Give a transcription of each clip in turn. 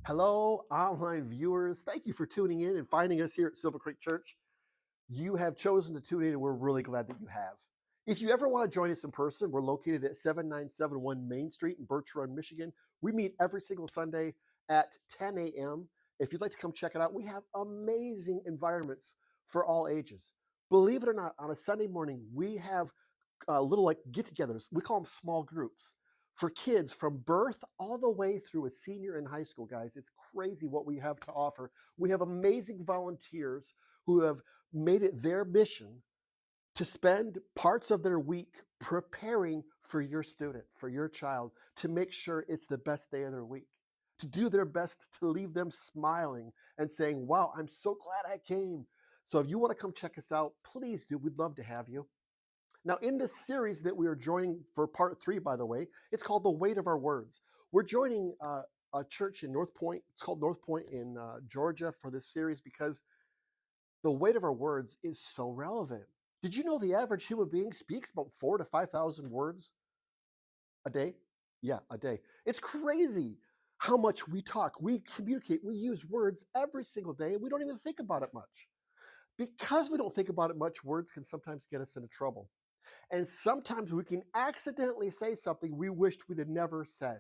Hello, online viewers. Thank you for tuning in and finding us here at Silver Creek Church. You have chosen to tune in, and we're really glad that you have. If you ever want to join us in person, we're located at 7971 Main Street in Birch Run, Michigan. We meet every single Sunday at 10 a.m. If you'd like to come check it out, we have amazing environments for all ages. Believe it or not, on a Sunday morning, we have little like get-togethers. We call them small groups for kids from birth all the way through a senior in high school, guys. It's crazy what we have to offer. We have amazing volunteers who have made it their mission to spend parts of their week preparing for your student, for your child, to make sure it's the best day of their week, to do their best to leave them smiling and saying, wow, I'm so glad I came. So if you want to come check us out, please do. We'd love to have you. Now, in this series that we are joining for part 3, by the way, it's called The Weight of Our Words. We're joining a church in North Point. It's called North Point in Georgia for this series because the weight of our words is so relevant. Did you know the average human being speaks about 4,000 to 5,000 words a day? Yeah, a day. It's crazy how much we talk, we communicate, we use words every single day, and we don't even think about it much. Because we don't think about it much, words can sometimes get us into trouble. And sometimes we can accidentally say something we wished we'd have never said.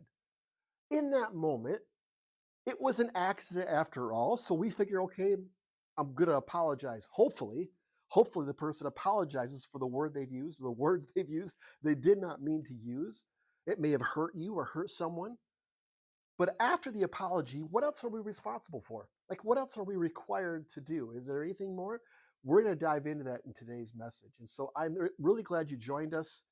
In that moment, it was an accident after all. So we figure, okay, I'm going to apologize. Hopefully the person apologizes for the word they've used, the words they've used they did not mean to use. It may have hurt you or hurt someone. But after the apology, what else are we responsible for? Like, what else are we required to do? Is there anything more? We're going to dive into that in today's message. And so I'm really glad you joined us.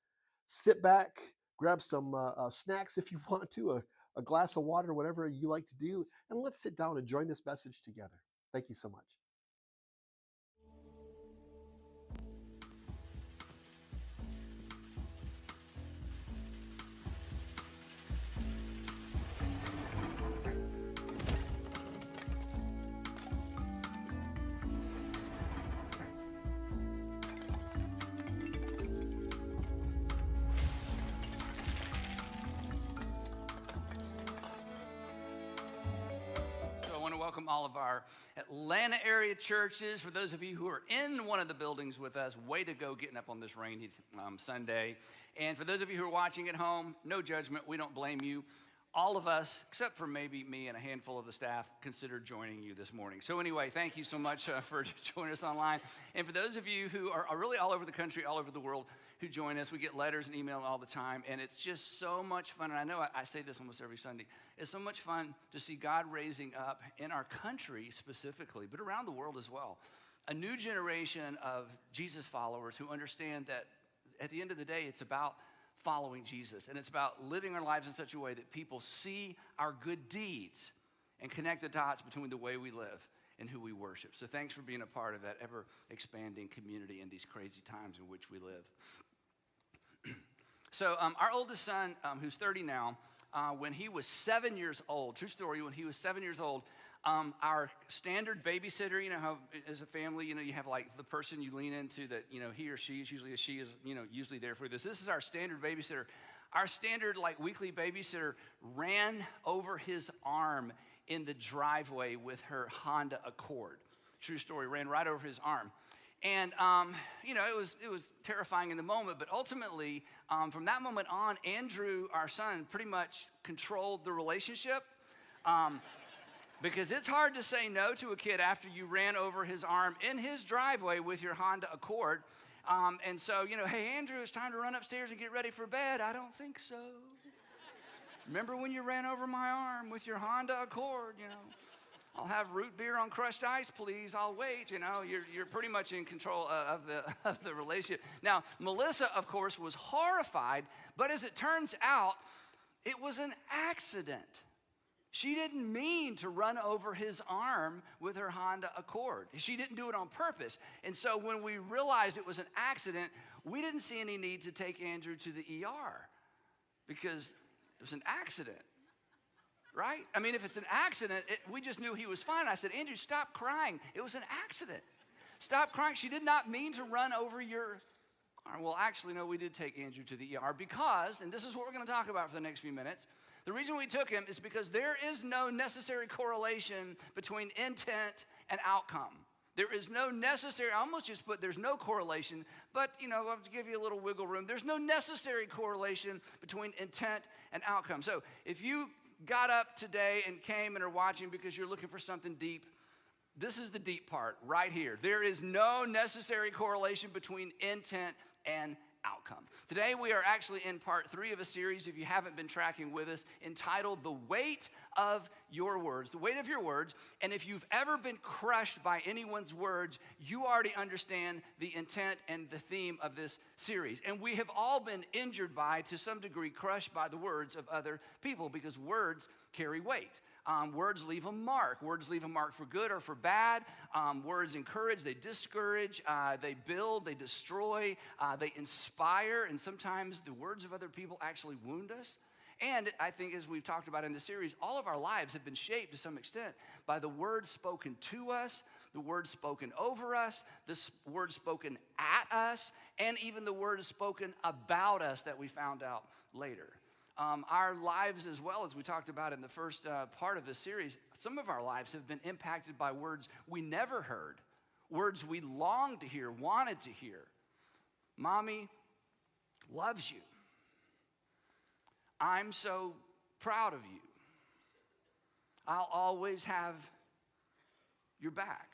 Sit back, grab some snacks if you want to, a glass of water, whatever you like to do, and let's sit down and join this message together. Thank you so much. So I want to welcome all of our Atlanta area churches. For those of you who are in one of the buildings with us, way to go getting up on this rainy Sunday. And for those of you who are watching at home, no judgment, we don't blame you. All of us, except for maybe me and a handful of the staff, considered joining you this morning. So anyway, thank you so much for joining us online. And for those of you who are really all over the country, all over the world, who join us, we get letters and email all the time, and it's just so much fun. And I know I say this almost every Sunday. It's so much fun to see God raising up in our country specifically, but around the world as well, a new generation of Jesus followers who understand that at the end of the day, it's about following Jesus. And it's about living our lives in such a way that people see our good deeds and connect the dots between the way we live and who we worship. So thanks for being a part of that ever-expanding community in these crazy times in which we live. So our oldest son, who's 30 now, when he was 7 years old, true story, when he was 7 years old, our standard babysitter, you know how as a family, you know, you have like the person you lean into that, you know, he or she is usually, she is, you know, usually there for this. This is our standard babysitter. Our standard like weekly babysitter ran over his arm in the driveway with her Honda Accord. True story, ran right over his arm. And, you know, it was terrifying in the moment, but ultimately, from that moment on, Andrew, our son, pretty much controlled the relationship. Because it's hard to say no to a kid after you ran over his arm in his driveway with your Honda Accord. And so, you know, hey, Andrew, it's time to run upstairs and get ready for bed. I don't think so. Remember when you ran over my arm with your Honda Accord, you know? I'll have root beer on crushed ice, please. I'll wait. You know, you're pretty much in control of the relationship. Now, Melissa, of course, was horrified, but as it turns out, it was an accident. She didn't mean to run over his arm with her Honda Accord. She didn't do it on purpose. And so when we realized it was an accident, we didn't see any need to take Andrew to the ER because it was an accident. Right? I mean, if it's an accident, we just knew he was fine. I said, Andrew, stop crying. It was an accident. Stop crying. She did not mean to run over your arm. Well, actually, no, we did take Andrew to the ER because, and this is what we're going to talk about for the next few minutes, The reason we took him is because there is no necessary correlation between intent and outcome. There is no necessary, I almost just put there's no correlation, but I'll have to give you a little wiggle room. There's no necessary correlation between intent and outcome. So if you got up today and came and are watching because you're looking for something deep, this is the deep part right here. There is no necessary correlation between intent and outcome. Today we are actually in part 3 of a series, if you haven't been tracking with us, entitled The Weight of Your Words. The weight of your words. And if you've ever been crushed by anyone's words, you already understand the intent and the theme of this series. And we have all been injured by, to some degree, crushed by the words of other people, because words carry weight. Words leave a mark. Words leave a mark for good or for bad. Words encourage, they discourage, they build, they destroy, they inspire, and sometimes the words of other people actually wound us. And I think, as we've talked about in the series, all of our lives have been shaped to some extent by the words spoken to us, the words spoken over us, the words spoken at us, and even the words spoken about us that we found out later. Our lives, as well as we talked about in the first part of this series, some of our lives have been impacted by words we never heard, words we longed to hear, wanted to hear. Mommy loves you. I'm so proud of you. I'll always have your back.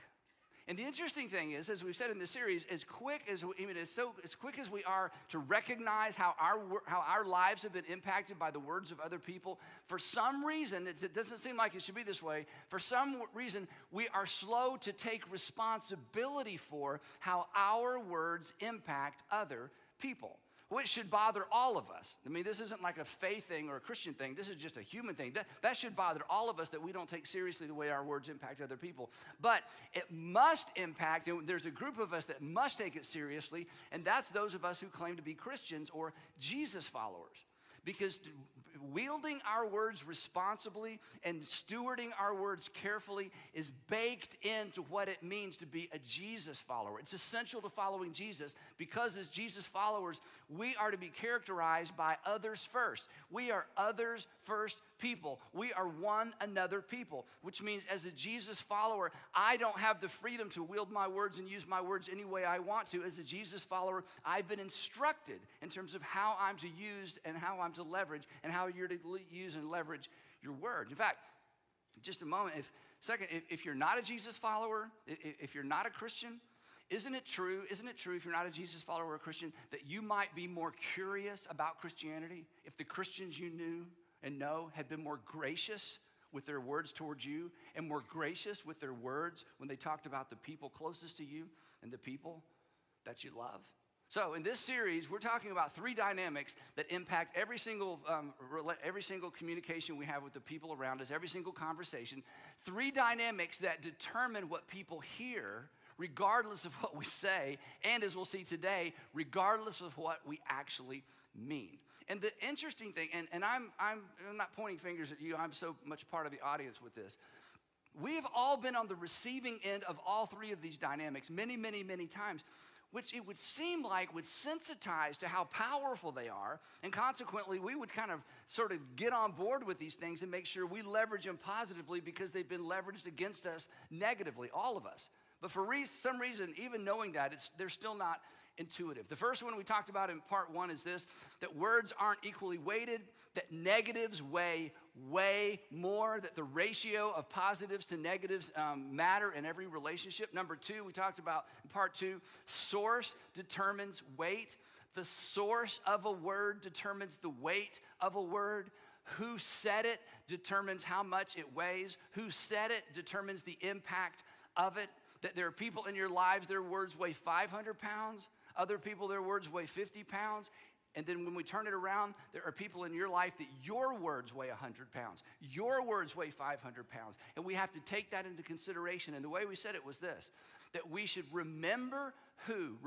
And the interesting thing is, as we've said in this series, as quick as we are to recognize how our lives have been impacted by the words of other people, for some reason, it doesn't seem like it should be this way, for some reason, we are slow to take responsibility for how our words impact other people, which should bother all of us. I mean, this isn't like a faith thing or a Christian thing. This is just a human thing. That should bother all of us, that we don't take seriously the way our words impact other people. But it must impact, and there's a group of us that must take it seriously, and that's those of us who claim to be Christians or Jesus followers. Because wielding our words responsibly and stewarding our words carefully is baked into what it means to be a Jesus follower. It's essential to following Jesus, because as Jesus followers, we are to be characterized by others first. We are others first people. We are one another people, which means as a Jesus follower, I don't have the freedom to wield my words and use my words any way I want to. As a Jesus follower, I've been instructed in terms of how I'm to use and how I'm to leverage and how you're to use and leverage your words. In fact, just a moment, if you're not a Jesus follower, if you're not a Christian, isn't it true if you're not a Jesus follower or a Christian, that you might be more curious about Christianity if the Christians you knew and know had been more gracious with their words towards you and more gracious with their words when they talked about the people closest to you and the people that you love? So in this series, we're talking about 3 dynamics that impact every single communication we have with the people around us, every single conversation. 3 dynamics that determine what people hear, regardless of what we say, and as we'll see today, regardless of what we actually mean. And the interesting thing, and I'm not pointing fingers at you, I'm so much part of the audience with this. We've all been on the receiving end of all 3 of these dynamics many, many, many times, which it would seem like would sensitize to how powerful they are, and consequently we would kind of sort of get on board with these things and make sure we leverage them positively because they've been leveraged against us negatively, all of us. But for some reason, even knowing that, they're still not intuitive. The first one we talked about in part 1 is this, that words aren't equally weighted, that negatives weigh way more, that the ratio of positives to negatives matter in every relationship. Number 2, we talked about in part 2, source determines weight. The source of a word determines the weight of a word. Who said it determines how much it weighs. Who said it determines the impact of it. That there are people in your lives, their words weigh 500 pounds. Other people, their words weigh 50 pounds. And then when we turn it around, there are people in your life that your words weigh 100 pounds. Your words weigh 500 pounds. And we have to take that into consideration. And the way we said it was this, that we should remember who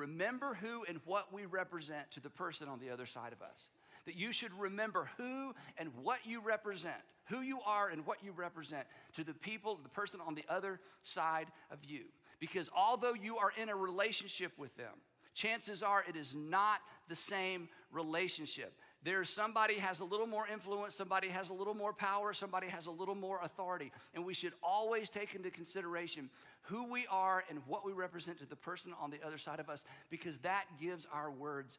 and what we represent to the person on the other side of us. That you should remember who and what you represent, who you are and what you represent to the people, the person on the other side of you. Because although you are in a relationship with them, chances are it is not the same relationship. There's somebody has a little more influence, somebody has a little more power, somebody has a little more authority. And we should always take into consideration who we are and what we represent to the person on the other side of us, because that gives our words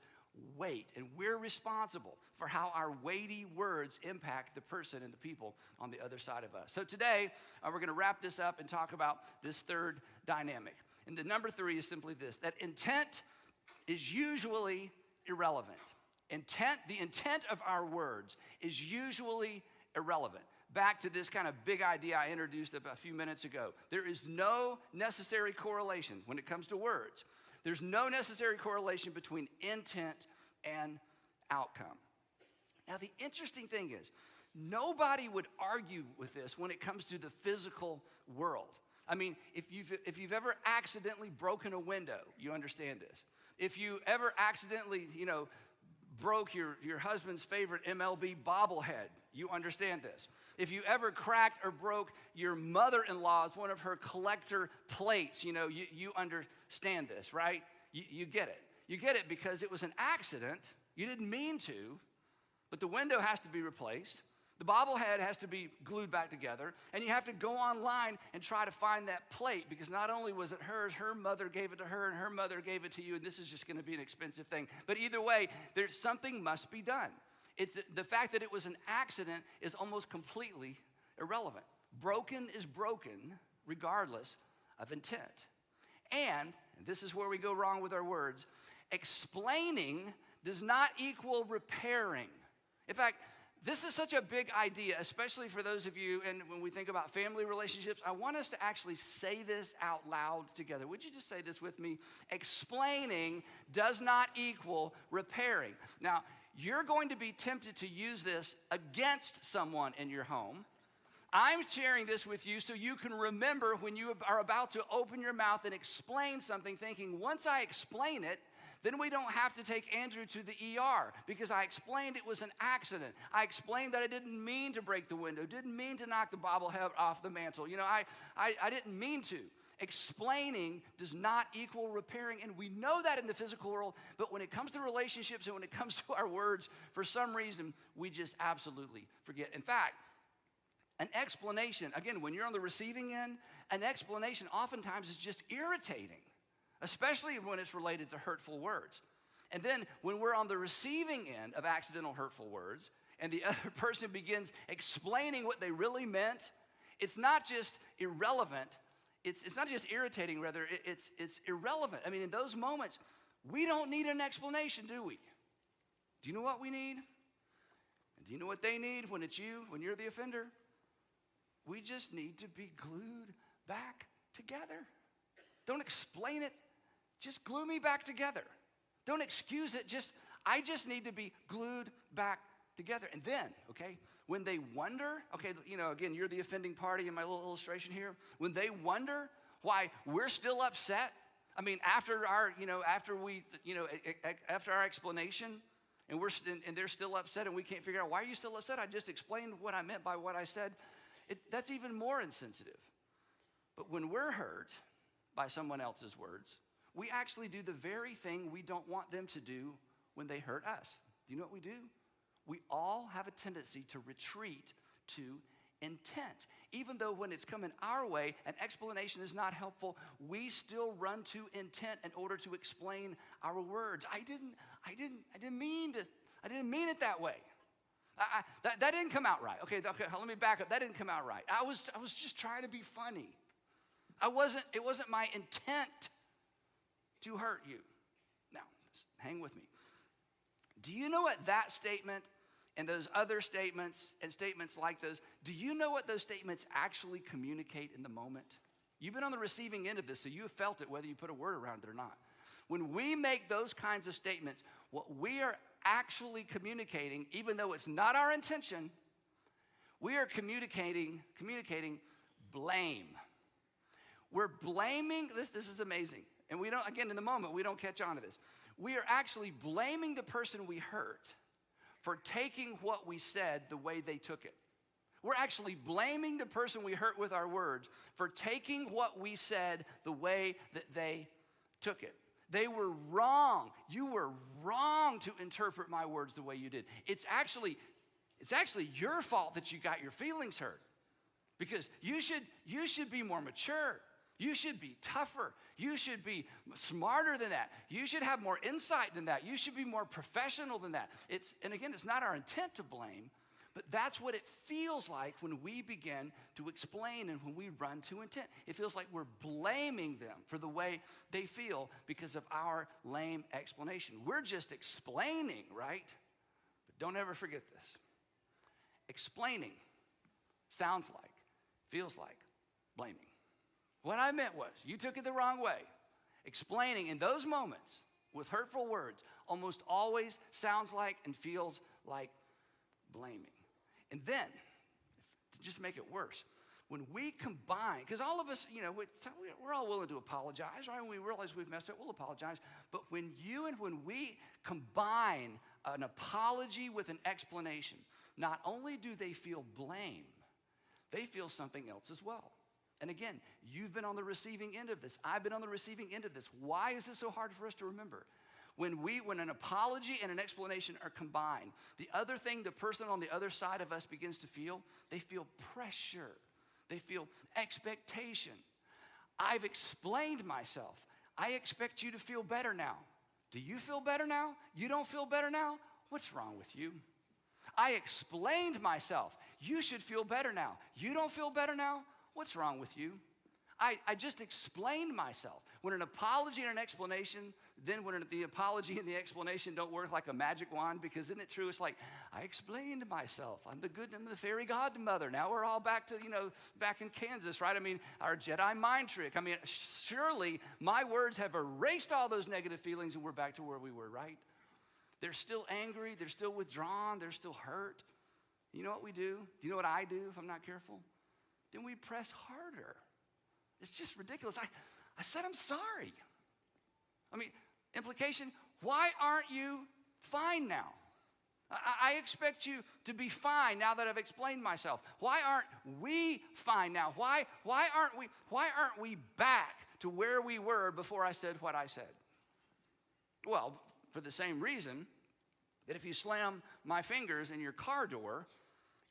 weight. And we're responsible for how our weighty words impact the person and the people on the other side of us. So today, we're going to wrap this up and talk about this third dynamic. And the number 3 is simply this, that intent is usually irrelevant. The intent of our words is usually irrelevant. Back to this kind of big idea I introduced a few minutes ago. There is no necessary correlation when it comes to words. There's no necessary correlation between intent and outcome. Now, the interesting thing is, nobody would argue with this when it comes to the physical world. I mean, if you've ever accidentally broken a window, you understand this. If you ever accidentally, broke your husband's favorite MLB bobblehead, you understand this. If you ever cracked or broke your mother-in-law's one of her collector plates, you understand this, right? You get it. You get it because it was an accident. You didn't mean to, but the window has to be replaced. The bobblehead has to be glued back together, and you have to go online and try to find that plate, because not only was it hers, her mother gave it to her, and her mother gave it to you, and this is just going to be an expensive thing. But either way, there's something must be done. It's the fact that it was an accident is almost completely irrelevant. Broken is broken regardless of intent. And this is where we go wrong with our words. Explaining does not equal repairing. In fact, this is such a big idea, especially for those of you, and when we think about family relationships, I want us to actually say this out loud together. Would you just say this with me? Explaining does not equal repairing. Now, you're going to be tempted to use this against someone in your home. I'm sharing this with you so you can remember when you are about to open your mouth and explain something, thinking, once I explain it, then we don't have to take Andrew to the ER, because I explained it was an accident. I explained that I didn't mean to break the window, didn't mean to knock the bobblehead off the mantle. I didn't mean to. Explaining does not equal repairing, and we know that in the physical world, but when it comes to relationships and when it comes to our words, for some reason, we just absolutely forget. In fact, an explanation, again, when you're on the receiving end, an explanation oftentimes is just irritating, especially when it's related to hurtful words. And then when we're on the receiving end of accidental hurtful words and the other person begins explaining what they really meant, it's not just irrelevant, it's not just irritating, rather, it's irrelevant. I mean, in those moments, we don't need an explanation, do we? Do you know what we need? And do you know what they need when it's you, when you're the offender? We just need to be glued back together. Don't explain it. Just glue me back together. Don't excuse it. I just need to be glued back together. And then, okay, when they wonder, okay, again, you're the offending party in my little illustration here. When they wonder why we're still upset, I mean, after our explanation, and they're still upset, and we can't figure out, why are you still upset? I just explained what I meant by what I said. That's even more insensitive. But when we're hurt by someone else's words, we actually do the very thing we don't want them to do when they hurt us. Do you know what we do? We all have a tendency to retreat to intent. Even though when it's coming our way, an explanation is not helpful, we still run to intent in order to explain our words. I didn't mean it that way. That didn't come out right. Okay, let me back up. That didn't come out right. I was just trying to be funny. It wasn't my intent to hurt you. Now, hang with me. Do you know what that statement and those other statements and statements like those, do you know what those statements actually communicate in the moment? You've been on the receiving end of this, so you have felt it whether you put a word around it or not. When we make those kinds of statements, what we are actually communicating, even though it's not our intention, we are communicating blame. We're blaming, this is amazing. And we don't, again, in the moment, we don't catch on to this. We are actually blaming the person we hurt for taking what we said the way they took it. We're actually blaming the person we hurt with our words for taking what we said the way that they took it. They were wrong. You were wrong to interpret my words the way you did. It's actually your fault that you got your feelings hurt. Because you should be more mature. You should be tougher. You should be smarter than that. You should have more insight than that. You should be more professional than that. And again, it's not our intent to blame, but that's what it feels like when we begin to explain and when we run to intent. It feels like we're blaming them for the way they feel because of our lame explanation. We're just explaining, right? But don't ever forget this. Explaining sounds like, feels like blaming. What I meant was, you took it the wrong way. Explaining in those moments with hurtful words almost always sounds like and feels like blaming. And then, to just make it worse, when we combine, because all of us, we're all willing to apologize, right? When we realize we've messed up, we'll apologize. But when we combine an apology with an explanation, not only do they feel blame, they feel something else as well. And again, you've been on the receiving end of this. I've been on the receiving end of this. Why is this so hard for us to remember? When an apology and an explanation are combined, the other thing the person on the other side of us begins to feel, they feel pressure. They feel expectation. I've explained myself. I expect you to feel better now. Do you feel better now? You don't feel better now? What's wrong with you? I explained myself. You should feel better now. You don't feel better now? What's wrong with you? I just explained myself. When an apology and an explanation, then when the apology and the explanation don't work like a magic wand, because isn't it true? It's like, I explained myself. I'm the fairy godmother. Now we're all back to, back in Kansas, right? I mean, our Jedi mind trick. I mean, surely my words have erased all those negative feelings and we're back to where we were, right? They're still angry. They're still withdrawn. They're still hurt. You know what we do? Do you know what I do if I'm not careful? Then we press harder. It's just ridiculous. I said I'm sorry. I mean, implication, why aren't you fine now? I expect you to be fine now that I've explained myself. Why aren't we fine now? Why aren't we back to where we were before I said what I said? Well, for the same reason that if you slam my fingers in your car door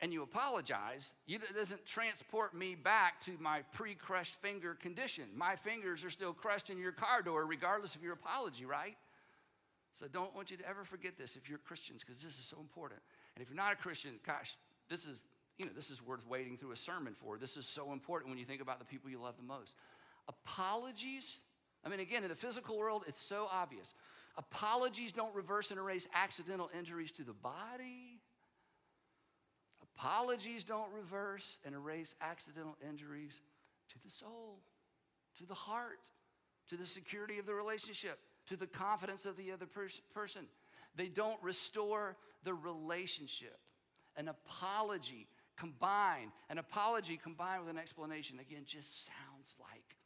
and you apologize, it doesn't transport me back to my pre-crushed finger condition. My fingers are still crushed in your car door regardless of your apology, right? So don't want you to ever forget this if you're Christians, because this is so important. And if you're not a Christian, gosh, this is worth waiting through a sermon for. This is so important when you think about the people you love the most. Apologies, I mean, again, in the physical world, it's so obvious. Apologies don't reverse and erase accidental injuries to the body. Apologies don't reverse and erase accidental injuries to the soul, to the heart, to the security of the relationship, to the confidence of the other person. They don't restore the relationship. An apology combined with an explanation, again, just sounds like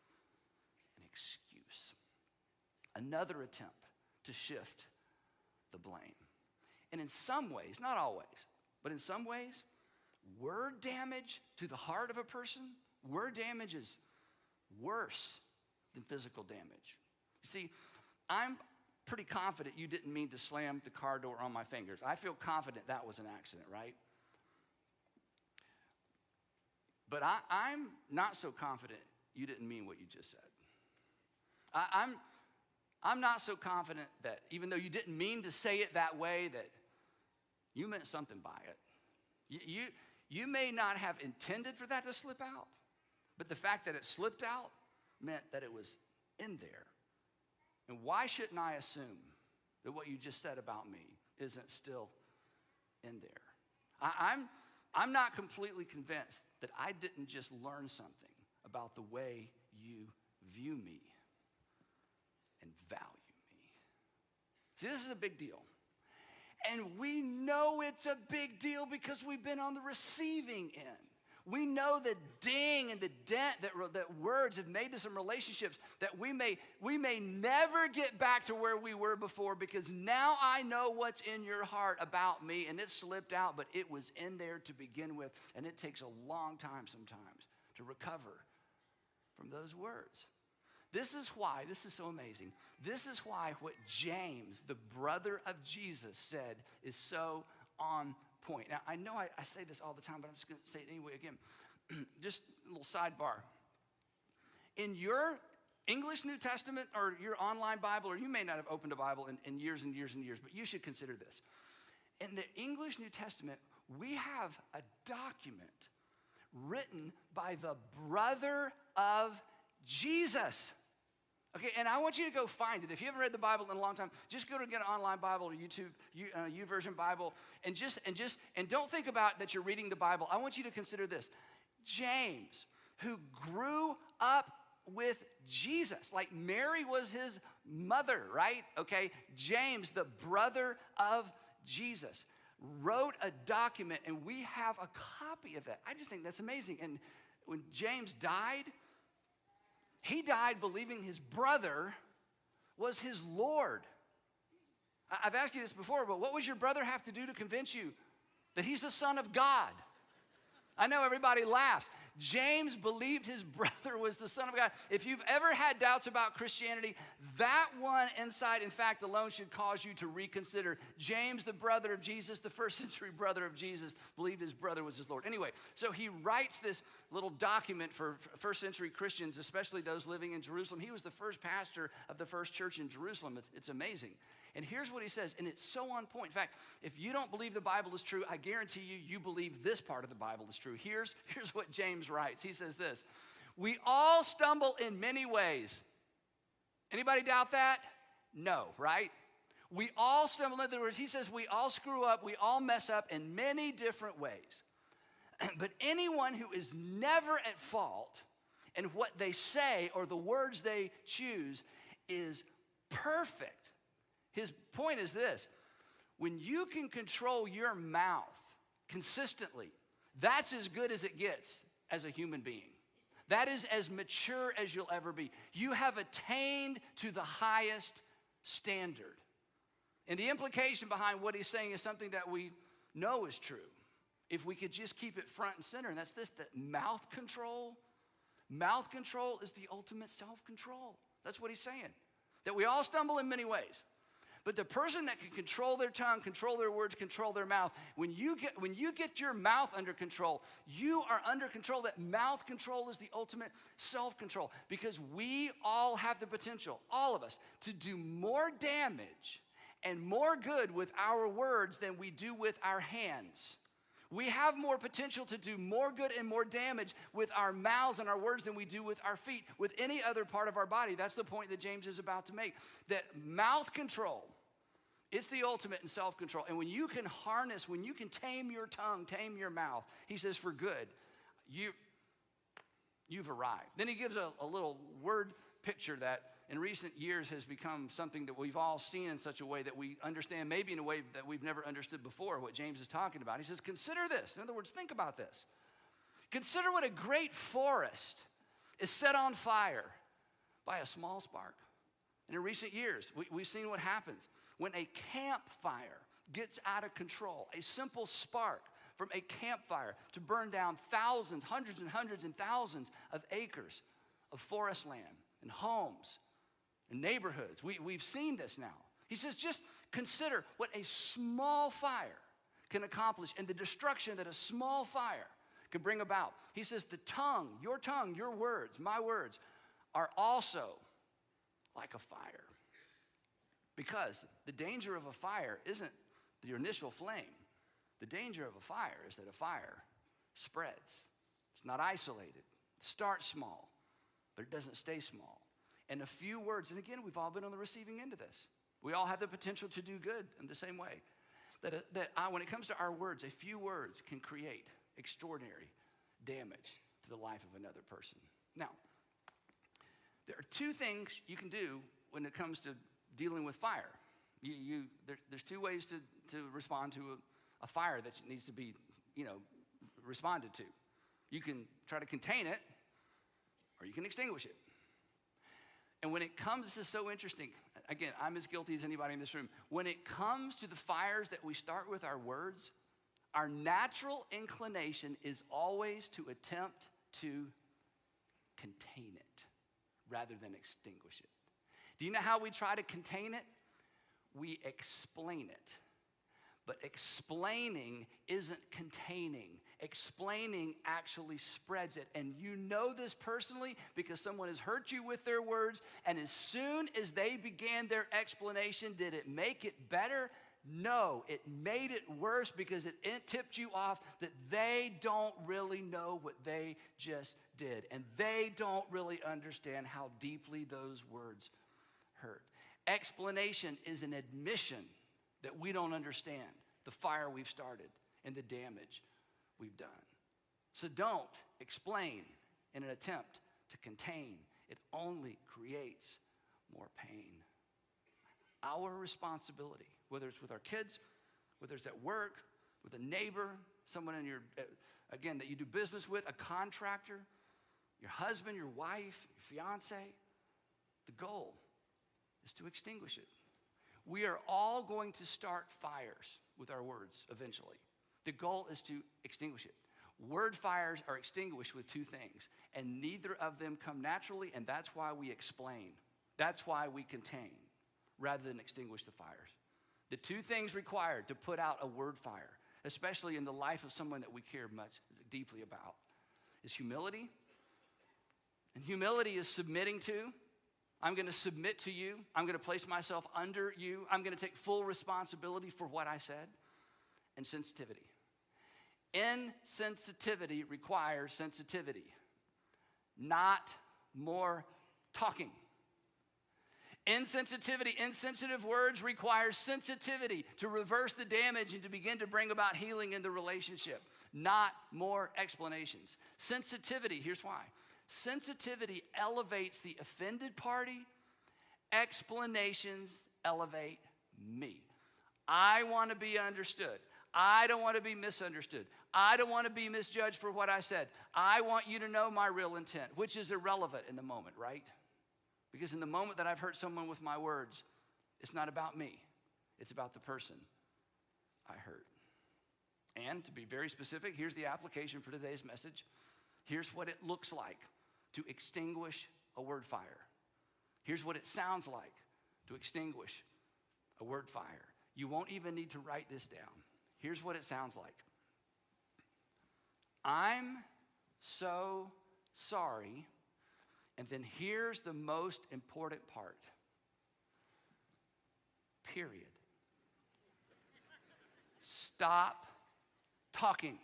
an excuse. Another attempt to shift the blame. And in some ways, not always, but in some ways, word damage to the heart of a person, word damage is worse than physical damage. You see, I'm pretty confident you didn't mean to slam the car door on my fingers. I feel confident that was an accident, right? But I'm not so confident you didn't mean what you just said. I'm not so confident that even though you didn't mean to say it that way, that you meant something by it. You may not have intended for that to slip out, but the fact that it slipped out meant that it was in there. And why shouldn't I assume that what you just said about me isn't still in there? I'm not completely convinced that I didn't just learn something about the way you view me and value me. See, this is a big deal. And we know it's a big deal because we've been on the receiving end. We know the ding and the dent that words have made to some relationships, that we may never get back to where we were before, because now I know what's in your heart about me, and it slipped out, but it was in there to begin with, and it takes a long time sometimes to recover from those words. This is so amazing. This is why what James, the brother of Jesus, said is so on point. Now, I know I say this all the time, but I'm just going to say it anyway again. Just a little sidebar. In your English New Testament or your online Bible, or you may not have opened a Bible in years and years and years, but you should consider this. In the English New Testament, we have a document written by the brother of Jesus. Okay, and I want you to go find it. If you haven't read the Bible in a long time, just go to get an online Bible or YouTube, YouVersion Bible, and don't think about that you're reading the Bible. I want you to consider this. James, who grew up with Jesus, like Mary was his mother, right? Okay, James, the brother of Jesus, wrote a document, and we have a copy of that. I just think that's amazing. And when James died, he died believing his brother was his Lord. I've asked you this before, but what would your brother have to do to convince you that he's the Son of God? I know everybody laughs. James believed his brother was the Son of God. If you've ever had doubts about Christianity, that one insight, in fact, alone should cause you to reconsider. James, the brother of Jesus, the first century brother of Jesus, believed his brother was his Lord. Anyway, so he writes this little document for first century Christians, especially those living in Jerusalem. He was the first pastor of the first church in Jerusalem. It's amazing. And here's what he says, and it's so on point. In fact, if you don't believe the Bible is true, I guarantee you believe this part of the Bible is true. Here's what James writes. He says this: we all stumble in many ways. Anybody doubt that? No, right? We all stumble. In other words, he says we all screw up, we all mess up in many different ways. But anyone who is never at fault in what they say or the words they choose is perfect. His point is this: when you can control your mouth consistently, that's as good as it gets as a human being. That is as mature as you'll ever be. You have attained to the highest standard. And the implication behind what he's saying is something that we know is true. If we could just keep it front and center, and that's this, that mouth control is the ultimate self-control. That's what he's saying. That we all stumble in many ways. But the person that can control their tongue, control their words, control their mouth, when you get your mouth under control, you are under control. That mouth control is the ultimate self-control, because we all have the potential, all of us, to do more damage and more good with our words than we do with our hands. We have more potential to do more good and more damage with our mouths and our words than we do with our feet, with any other part of our body. That's the point that James is about to make. That mouth control, it's the ultimate in self-control. And when you can harness, when you can tame your tongue, tame your mouth, he says for good, you've arrived. Then he gives a little word picture that in recent years has become something that we've all seen in such a way that we understand, maybe in a way that we've never understood before, what James is talking about. He says, consider this. In other words, think about this. Consider what a great forest is set on fire by a small spark. And in recent years, we've seen what happens when a campfire gets out of control. A simple spark from a campfire to burn down thousands, hundreds and thousands of acres of forest land and homes and neighborhoods. We've seen this now. He says, just consider what a small fire can accomplish and the destruction that a small fire can bring about. He says, the tongue, your words, my words, are also like a fire. Because the danger of a fire isn't the initial flame. The danger of a fire is that a fire spreads. It's not isolated. It starts small, but it doesn't stay small. And a few words, and again, we've all been on the receiving end of this. We all have the potential to do good in the same way. When it comes to our words, a few words can create extraordinary damage to the life of another person. Now, there are two things you can do when it comes to dealing with fire. There's two ways to respond to a fire that needs to be, responded to. You can try to contain it, or you can extinguish it. And when it comes, this is so interesting. Again, I'm as guilty as anybody in this room. When it comes to the fires that we start with our words, our natural inclination is always to attempt to contain it, rather than extinguish it. Do you know how we try to contain it? We explain it. But explaining isn't containing. Explaining actually spreads it. And you know this personally because someone has hurt you with their words, and as soon as they began their explanation, did it make it better? No, it made it worse because it tipped you off that they don't really know what they just did. And they don't really understand how deeply those words hurt. Explanation is an admission that we don't understand the fire we've started and the damage we've done. So don't explain in an attempt to contain. It only creates more pain. Our responsibility, whether it's with our kids, whether it's at work, with a neighbor, someone in your, again, that you do business with, a contractor, your husband, your wife, your fiance, the goal is to extinguish it. We are all going to start fires with our words eventually. The goal is to extinguish it. Word fires are extinguished with two things, and neither of them come naturally, and that's why we explain. That's why we contain, rather than extinguish the fires. The two things required to put out a word fire, especially in the life of someone that we care much deeply about, is humility. And humility is submitting to. I'm going to submit to you. I'm going to place myself under you. I'm going to take full responsibility for what I said. And sensitivity. Insensitivity requires sensitivity, not more talking. Insensitive words require sensitivity to reverse the damage and to begin to bring about healing in the relationship, not more explanations. Sensitivity, here's why. Sensitivity elevates the offended party. Explanations elevate me. I want to be understood. I don't want to be misunderstood. I don't want to be misjudged for what I said. I want you to know my real intent, which is irrelevant in the moment, right? Because in the moment that I've hurt someone with my words, it's not about me. It's about the person I hurt. And to be very specific, here's the application for today's message. Here's what it looks like to extinguish a word fire. Here's what it sounds like to extinguish a word fire. You won't even need to write this down. Here's what it sounds like. I'm so sorry. And then here's the most important part. Period. Stop talking.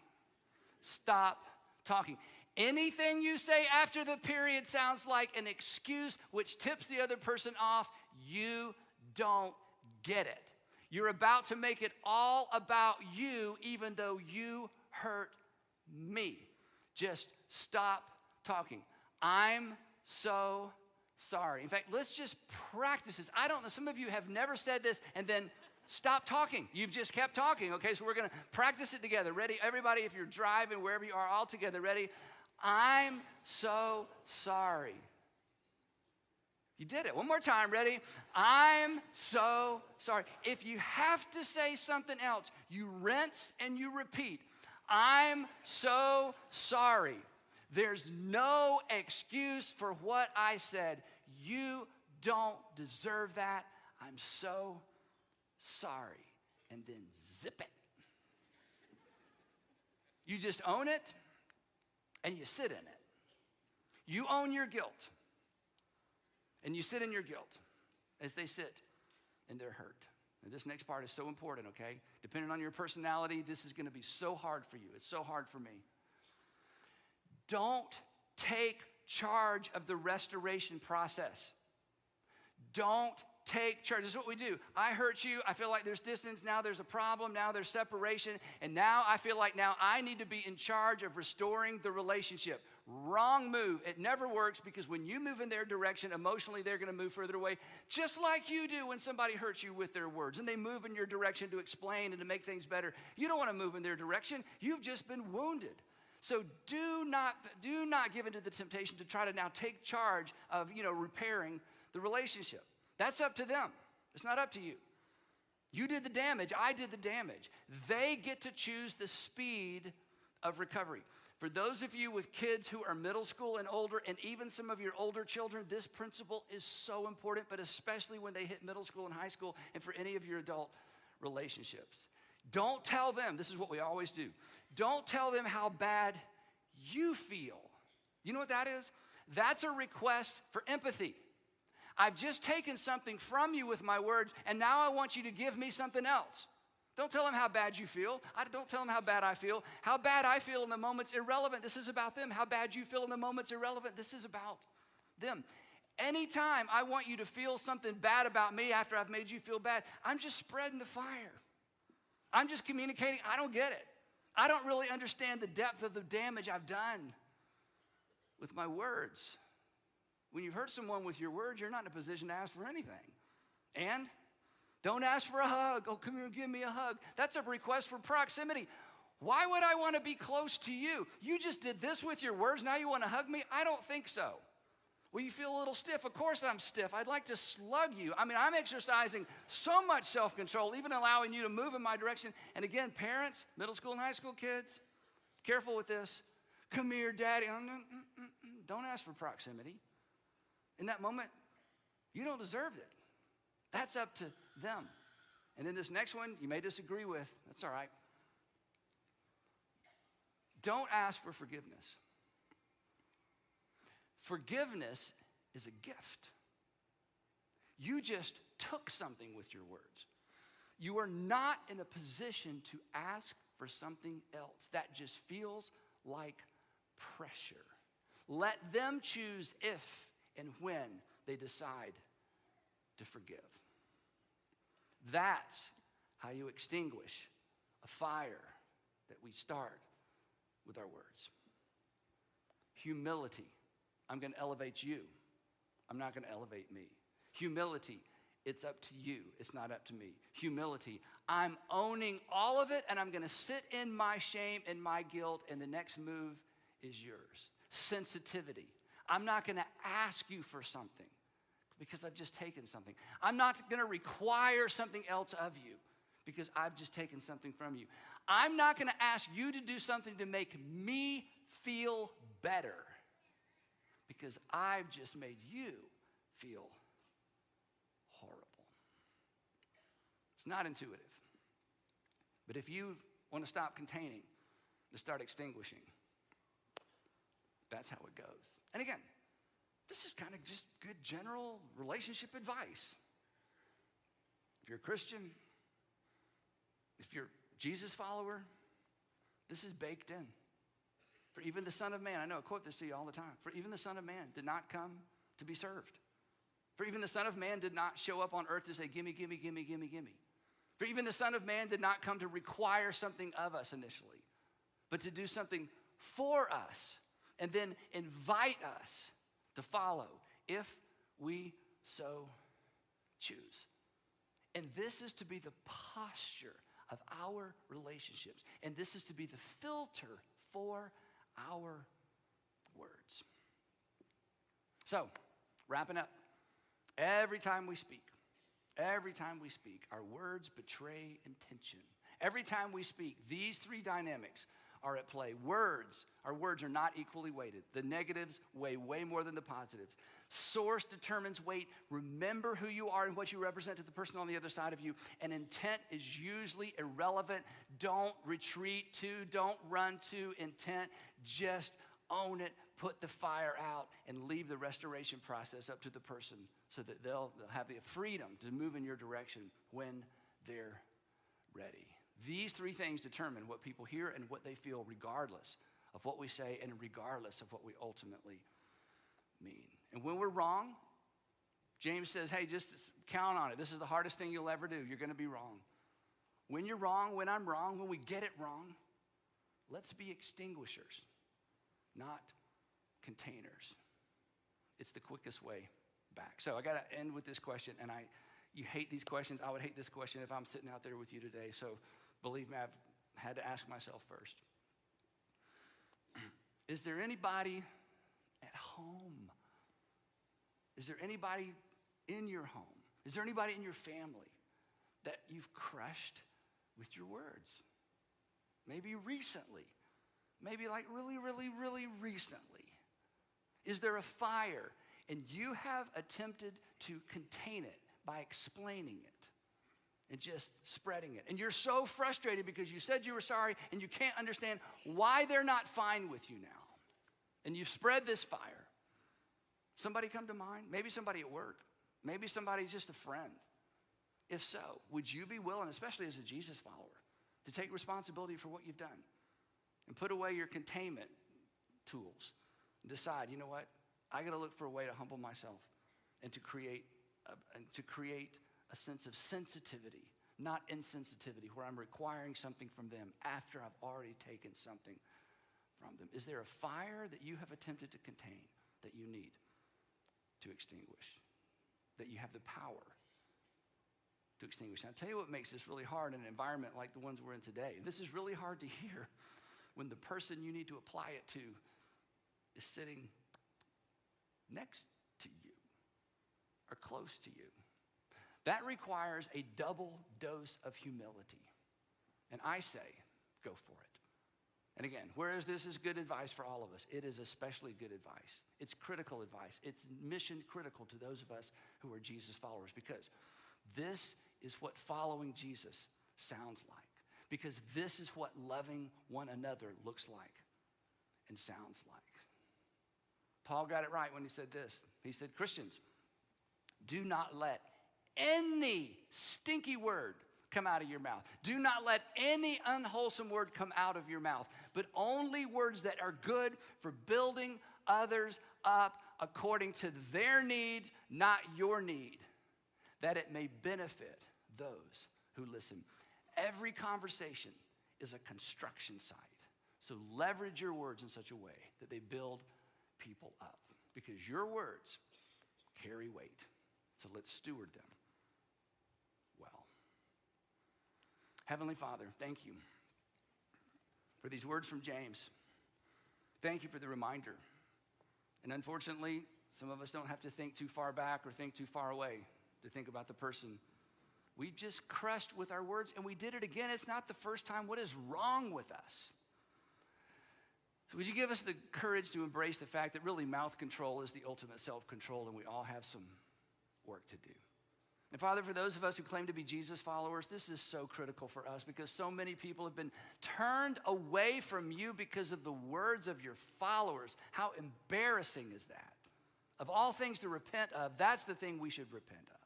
Stop talking. Anything you say after the period sounds like an excuse which tips the other person off. You don't get it. You're about to make it all about you, even though you hurt me. Just stop talking. I'm so sorry. In fact, let's just practice this. I don't know, some of you have never said this and then stop talking. You've just kept talking, okay? So we're going to practice it together. Ready? Everybody, if you're driving, wherever you are, all together, ready? I'm so sorry. You did it. One more time. Ready? I'm so sorry. If you have to say something else, you rinse and you repeat. I'm so sorry. There's no excuse for what I said. You don't deserve that. I'm so sorry. And then zip it. You just own it and you sit in it. You own your guilt. And you sit in your guilt as they sit in their hurt. And this next part is so important, okay? Depending on your personality, this is going to be so hard for you. It's so hard for me. Don't take charge of the restoration process. Don't take charge. This is what we do. I hurt you. I feel like there's distance. Now there's a problem. Now there's separation. And now I feel like now I need to be in charge of restoring the relationship. Wrong move. It never works because when you move in their direction, emotionally they're going to move further away, just like you do when somebody hurts you with their words and they move in your direction to explain and to make things better. You don't want to move in their direction. You've just been wounded. So do not give into the temptation to try to now take charge of, repairing the relationship. That's up to them. It's not up to you. You did the damage. I did the damage. They get to choose the speed of recovery. For those of you with kids who are middle school and older, and even some of your older children, this principle is so important, but especially when they hit middle school and high school, and for any of your adult relationships. Don't tell them, this is what we always do, don't tell them how bad you feel. You know what that is? That's a request for empathy. I've just taken something from you with my words, and now I want you to give me something else. Don't tell them how bad you feel. Don't tell them how bad I feel. How bad I feel in the moment's irrelevant. This is about them. How bad you feel in the moment's irrelevant. This is about them. Anytime I want you to feel something bad about me after I've made you feel bad, I'm just spreading the fire. I'm just communicating. I don't get it. I don't really understand the depth of the damage I've done with my words. When you've hurt someone with your words, you're not in a position to ask for anything. And don't ask for a hug. Oh, come here and give me a hug. That's a request for proximity. Why would I want to be close to you? You just did this with your words. Now you want to hug me? I don't think so. Well, you feel a little stiff. Of course I'm stiff. I'd like to slug you. I mean, I'm exercising so much self-control, even allowing you to move in my direction. And again, parents, middle school and high school kids, careful with this. Come here, daddy. Don't ask for proximity. In that moment, you don't deserve it. That's up to them. And then this next one, you may disagree with. That's all right. Don't ask for forgiveness. Forgiveness is a gift. You just took something with your words. You are not in a position to ask for something else. That just feels like pressure. Let them choose if and when they decide to forgive. That's how you extinguish a fire that we start with our words. Humility. I'm going to elevate you. I'm not going to elevate me. Humility. It's up to you. It's not up to me. Humility. I'm owning all of it, and I'm going to sit in my shame and my guilt, and the next move is yours. Sensitivity. I'm not going to ask you for something because I've just taken something. I'm not going to require something else of you because I've just taken something from you. I'm not going to ask you to do something to make me feel better because I've just made you feel horrible. It's not intuitive. But if you want to stop containing, to start extinguishing, that's how it goes. And again, this is kind of just good general relationship advice. If you're a Christian, if you're a Jesus follower, this is baked in. For even the Son of Man, I know I quote this to you all the time, for even the Son of Man did not come to be served. For even the Son of Man did not show up on earth to say, gimme, gimme, gimme, gimme, gimme. For even the Son of Man did not come to require something of us initially, but to do something for us and then invite us to follow if we so choose. And this is to be the posture of our relationships. And this is to be the filter for our words. So, wrapping up, every time we speak, our words betray intention. Every time we speak, these three dynamics are at play. Our words are not equally weighted. The negatives weigh way more than the positives. Source determines weight. Remember who you are and what you represent to the person on the other side of you. And intent is usually irrelevant. Don't retreat to, don't run to intent. Just own it, put the fire out, and leave the restoration process up to the person so that they'll have the freedom to move in your direction when they're ready. These three things determine what people hear and what they feel, regardless of what we say and regardless of what we ultimately mean. And when we're wrong, James says, hey, just count on it. This is the hardest thing you'll ever do. You're going to be wrong. When you're wrong, when I'm wrong, when we get it wrong, let's be extinguishers, not containers. It's the quickest way back. So I got to end with this question, and you hate these questions. I would hate this question if I'm sitting out there with you today. So believe me, I've had to ask myself first. Is there anybody at home? Is there anybody in your home? Is there anybody in your family that you've crushed with your words? Maybe recently. maybe like really, really, really recently? Is there a fire and you have attempted to contain it by explaining it and just spreading it? And you're so frustrated because you said you were sorry and you can't understand why they're not fine with you now. And you've spread this fire. Somebody come to mind? Maybe somebody at work. Maybe somebody's just a friend. If so, would you be willing, especially as a Jesus follower, to take responsibility for what you've done and put away your containment tools and decide, you know what? I got to look for a way to humble myself and to create a sense of sensitivity, not insensitivity, where I'm requiring something from them after I've already taken something from them. Is there a fire that you have attempted to contain that you need to extinguish, that you have the power to extinguish? And I'll tell you what makes this really hard in an environment like the ones we're in today. This is really hard to hear when the person you need to apply it to is sitting next to you or close to you. That requires a double dose of humility. And I say, go for it. And again, whereas this is good advice for all of us, it is especially good advice. It's critical advice. It's mission critical to those of us who are Jesus followers, because this is what following Jesus sounds like. Because this is what loving one another looks like and sounds like. Paul got it right when he said this. He said, Christians, do not let any stinky word come out of your mouth. Do not let any unwholesome word come out of your mouth, but only words that are good for building others up according to their needs, not your need, that it may benefit those who listen. Every conversation is a construction site. So leverage your words in such a way that they build people up, because your words carry weight. So let's steward them well. Heavenly Father, thank you for these words from James. Thank you for the reminder. And unfortunately, some of us don't have to think too far back or think too far away to think about the person we just crushed with our words, and we did it again. It's not the first time. What is wrong with us? So would you give us the courage to embrace the fact that really mouth control is the ultimate self-control, and we all have some work to do. And Father, for those of us who claim to be Jesus followers, this is so critical for us, because so many people have been turned away from you because of the words of your followers. How embarrassing is that? Of all things to repent of, that's the thing we should repent of.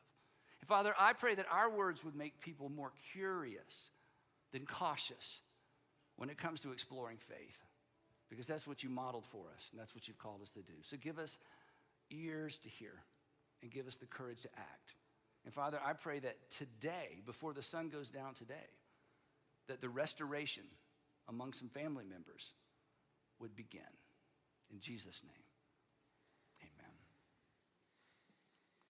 And Father, I pray that our words would make people more curious than cautious when it comes to exploring faith, because that's what you modeled for us, and that's what you've called us to do. So give us ears to hear, and give us the courage to act. And Father, I pray that today, before the sun goes down today, that the restoration among some family members would begin. In Jesus' name.